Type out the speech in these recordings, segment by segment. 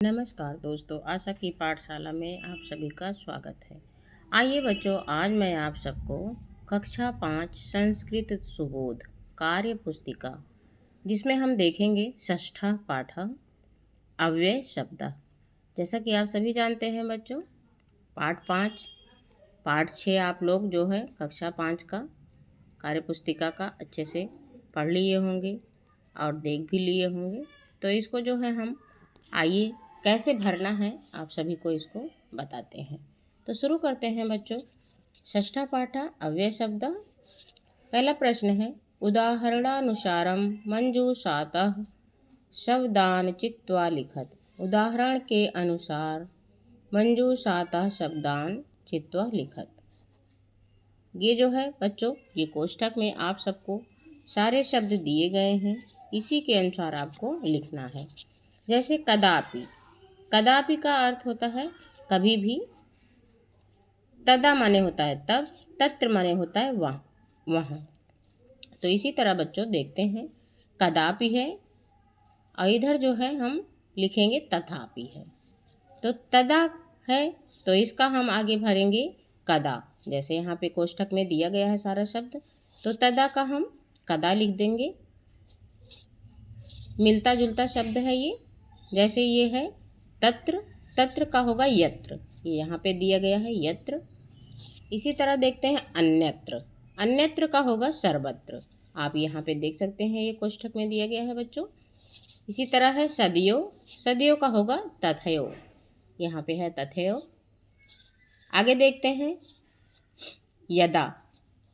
नमस्कार दोस्तों, आशा की पाठशाला में आप सभी का स्वागत है। आइए बच्चों, आज मैं आप सबको कक्षा 5 संस्कृत सुबोध कार्य पुस्तिका, जिसमें हम देखेंगे षष्ठा पाठ अव्यय शब्द। जैसा कि आप सभी जानते हैं बच्चों, पाठ 5 पाठ 6 आप लोग जो है कक्षा 5 का कार्य पुस्तिका का अच्छे से पढ़ लिए होंगे और देख भी लिए होंगे। तो इसको जो है हम आइए कैसे भरना है आप सभी को इसको बताते हैं। तो शुरू करते हैं बच्चों। षष्ठा पाठ अव्यय शब्द। पहला प्रश्न है, उदाहरणानुसारम मंजूषातः शब्दान चित्वा लिखत। उदाहरण के अनुसार मंजूषातः शब्दान चित्वा लिखत। ये जो है बच्चों, ये कोष्ठक में आप सबको सारे शब्द दिए गए हैं, इसी के अनुसार आपको लिखना है। जैसे कदापि, कदापि का अर्थ होता है कभी भी, तदा माने होता है तब, तत्र माने होता है वहाँ। तो इसी तरह बच्चों देखते हैं, कदापि है और इधर जो है हम लिखेंगे तथापि है। तो तदा है तो इसका हम आगे भरेंगे कदा। जैसे यहाँ पे कोष्ठक में दिया गया है सारा शब्द, तो तदा का हम कदा लिख देंगे। मिलता जुलता शब्द है ये। जैसे ये है तत्र, तत्र का होगा यत्र, ये यहाँ पे दिया गया है यत्र। इसी तरह देखते हैं अन्यत्र, अन्यत्र का होगा सर्वत्र। आप यहाँ पे देख सकते हैं, ये कोष्ठक में दिया गया है बच्चों। इसी तरह है सदयो, सदयो का होगा तथयो, यहाँ पे है तथयो। आगे देखते हैं यदा,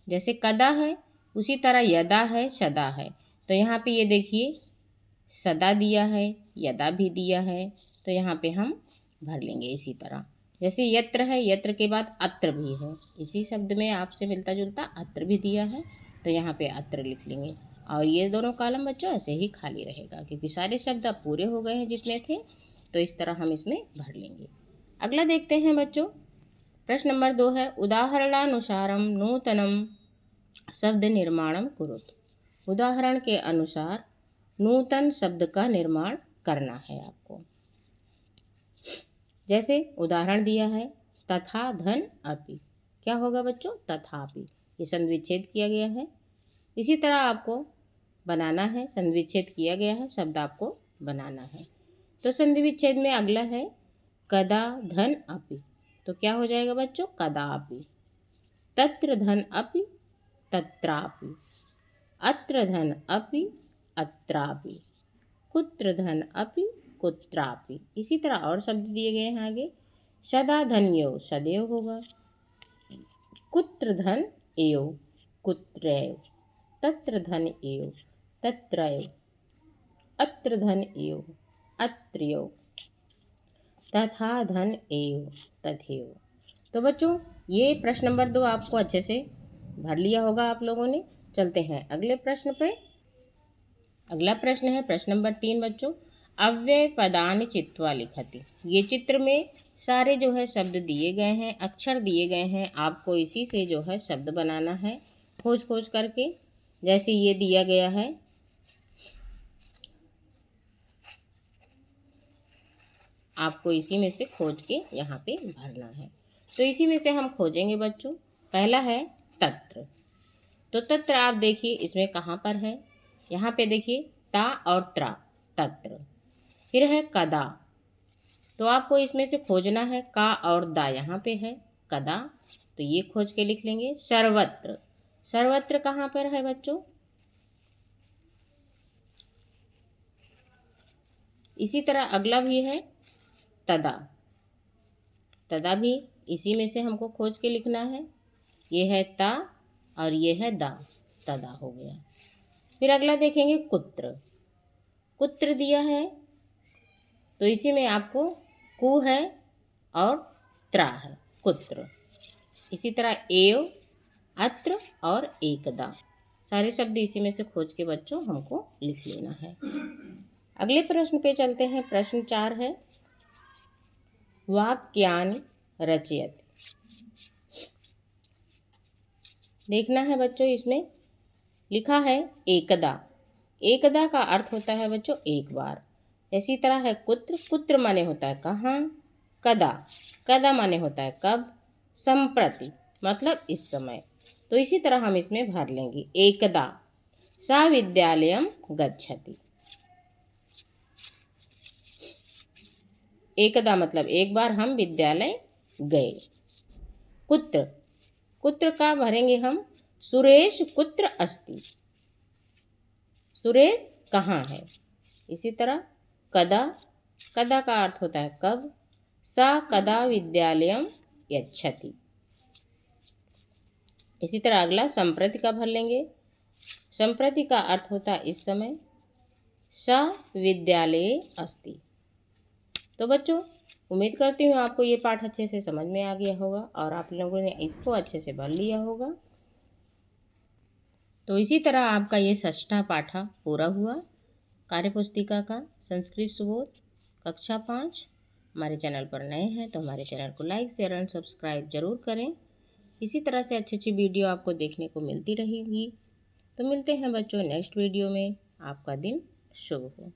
जैसे कदा है उसी तरह यदा है, सदा है। तो यहाँ पे ये देखिए सदा दिया है, यदा भी दिया है, तो यहाँ पे हम भर लेंगे इसी तरह। जैसे यत्र है, यत्र के बाद अत्र भी है, इसी शब्द में आपसे मिलता जुलता अत्र भी दिया है, तो यहाँ पे अत्र लिख लेंगे। और ये दोनों कॉलम बच्चों ऐसे ही खाली रहेगा, क्योंकि सारे शब्द अब पूरे हो गए हैं जितने थे, तो इस तरह हम इसमें भर लेंगे। अगला देखते हैं बच्चों, प्रश्न नंबर 2 है, उदाहरणानुसारम नूतनम शब्द निर्माणम कुरुत। उदाहरण के अनुसार नूतन शब्द का निर्माण करना है आपको। जैसे उदाहरण दिया है तथा धन अपि, क्या होगा बच्चों? तथापि। ये संधिविच्छेद किया गया है। इसी तरह आपको बनाना है, संधिविच्छेद किया गया है, शब्द आपको बनाना है। तो संधिविच्छेद में अगला है कदा धन अपि, तो क्या हो जाएगा बच्चों? कदापि। तत्र धन अपि, तत्रापि। अत्र धन अपि, अत्रापि। कुत्र धन अपि, कुत्रापि। इसी तरह और शब्द दिए गए हैं आगे। सदा धन्यो, सदैव होगा। कुत्र धन एव, कुत्रैव। तत्र धन एव, तत्रैव। अत्र धन एव, अत्रैव। तथा धन एव, तथैव। तो बच्चों, ये प्रश्न नंबर 2 आपको अच्छे से भर लिया होगा आप लोगों ने। चलते हैं अगले प्रश्न पे। अगला प्रश्न है प्रश्न नंबर 3 बच्चों, अव्यय पदानि चित्वा लिखति। ये चित्र में सारे जो है शब्द दिए गए हैं, अक्षर दिए गए हैं, आपको इसी से जो है शब्द बनाना है खोज खोज करके। जैसे ये दिया गया है आपको इसी में से खोज के यहाँ पे भरना है। तो इसी में से हम खोजेंगे बच्चों। पहला है तत्र, तो तत्र आप देखिए इसमें कहाँ पर है, यहाँ पे देखिए ता और त्रा, तत्र। फिर है कदा, तो आपको इसमें से खोजना है का और दा, यहाँ पे है कदा, तो ये खोज के लिख लेंगे। सर्वत्र, सर्वत्र कहाँ पर है बच्चों? इसी तरह अगला भी है तदा, तदा भी इसी में से हमको खोज के लिखना है। ये है ता और ये है दा, तदा हो गया। फिर अगला देखेंगे कुत्र, कुत्र दिया है, तो इसी में आपको कु है और त्रा है, कुत्र। इसी तरह एव, अत्र और एकदा, सारे शब्द इसी में से खोज के बच्चों हमको लिख लेना है। अगले प्रश्न पे चलते हैं। प्रश्न 4 है, वाक्यानि रचयति। देखना है बच्चों, इसमें लिखा है एकदा। एकदा का अर्थ होता है बच्चों एक बार। इसी तरह है कुत्र, कुत्र माने होता है कहाँ। कदा, कदा माने होता है कब। संप्रति मतलब इस समय। तो इसी तरह हम इसमें भर लेंगे। एकदा सा विद्यालयम गच्छति। एकदा मतलब एक बार हम विद्यालय गए। कुत्र, कुत्र का भरेंगे हम। सुरेश कुत्र अस्ति, सुरेश कहाँ है। इसी तरह कदा, कदा का अर्थ होता है कब। सा कदा विद्यालयम गच्छति। इसी तरह अगला संप्रति का भर लेंगे। संप्रति का अर्थ होता है इस समय। सा विद्यालये अस्ति। तो बच्चों, उम्मीद करती हूँ आपको ये पाठ अच्छे से समझ में आ गया होगा और आप लोगों ने इसको अच्छे से भर लिया होगा। तो इसी तरह आपका ये 6ठा पाठ पूरा हुआ कार्यपुस्तिका का संस्कृत सुबोध कक्षा 5। हमारे चैनल पर नए हैं तो हमारे चैनल को लाइक शेयर एंड सब्सक्राइब जरूर करें। इसी तरह से अच्छी अच्छी वीडियो आपको देखने को मिलती रहेगी। तो मिलते हैं बच्चों नेक्स्ट वीडियो में। आपका दिन शुभ हो।